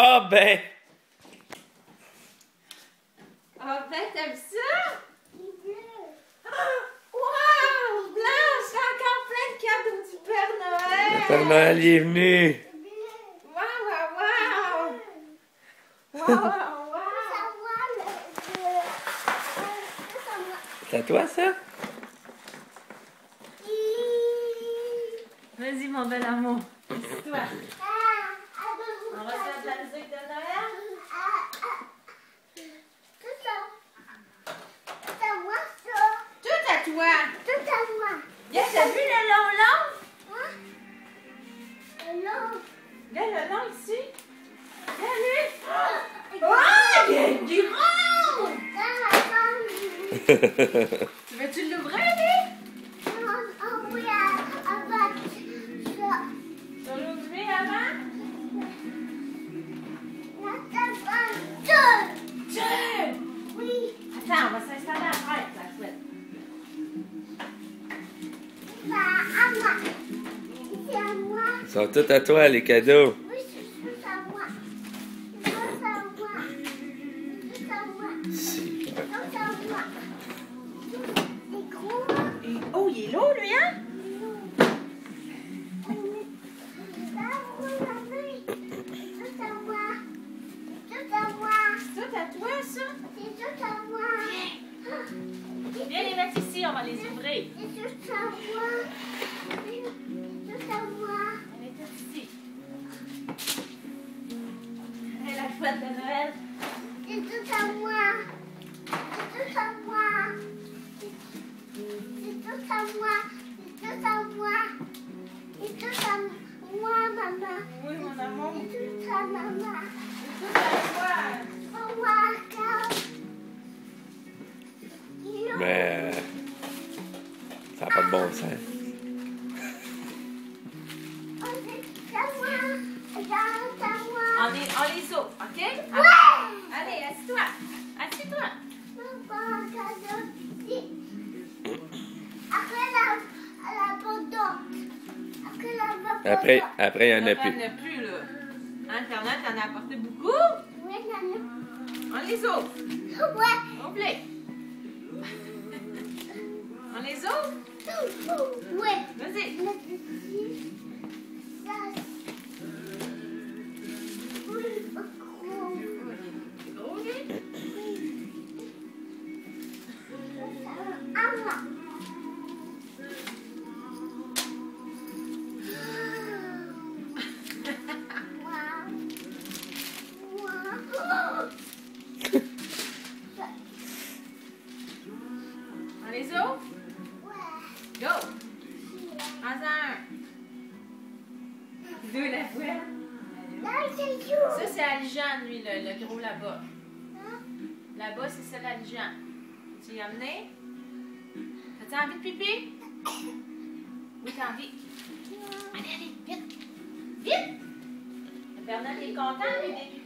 Ah ben! Ah ben, t'aimes ça? Wow! Blanche, j'ai encore plein de cadeaux du Père Noël! Le Père Noël il est venu! Wow, wow, wow! Wow, wow, wow! C'est à toi ça? Vas-y, mon bel amour. Toi. On va faire de la musique de Noël? Tout à toi! Viens, t'as vu le long? Viens, le long ici. Viens, lui. Oh, il est grand! Tu veux-tu l'ouvrir, lui? Tu vas l'ouvrir avant? Attends, on va s'installer après, la chouette. Ils sont tous à toi les cadeaux. Si. Oh, il est lourd, lui, hein? C'est tout à toi, ça? Viens les mettre ici, on va les ouvrir. On est tous ici. Et la chouette de Noël. Oui, mon amour. C'est tout à toi. Mais ça n'a pas de bon sens. On les ouvre, OK? Ouais! Allez, assis-toi. Assis-toi. Après, il n'y en a Il n'y plus. en a plus, là. Internet en a apporté beaucoup. On les ouvre. Ouvre-les. On les ouvre? Vas-y. Gros, lui? On les ouvre? Go! Prends-en un. Deux la fois. Ça, c'est Alijane, lui, le gros là-bas. Là-bas, c'est celle d'Alijane. Tu y as amené? T'as-tu envie de pipi? Oui, t'as envie. Allez, allez, vite! Vite! Le Père Noël est content, lui, des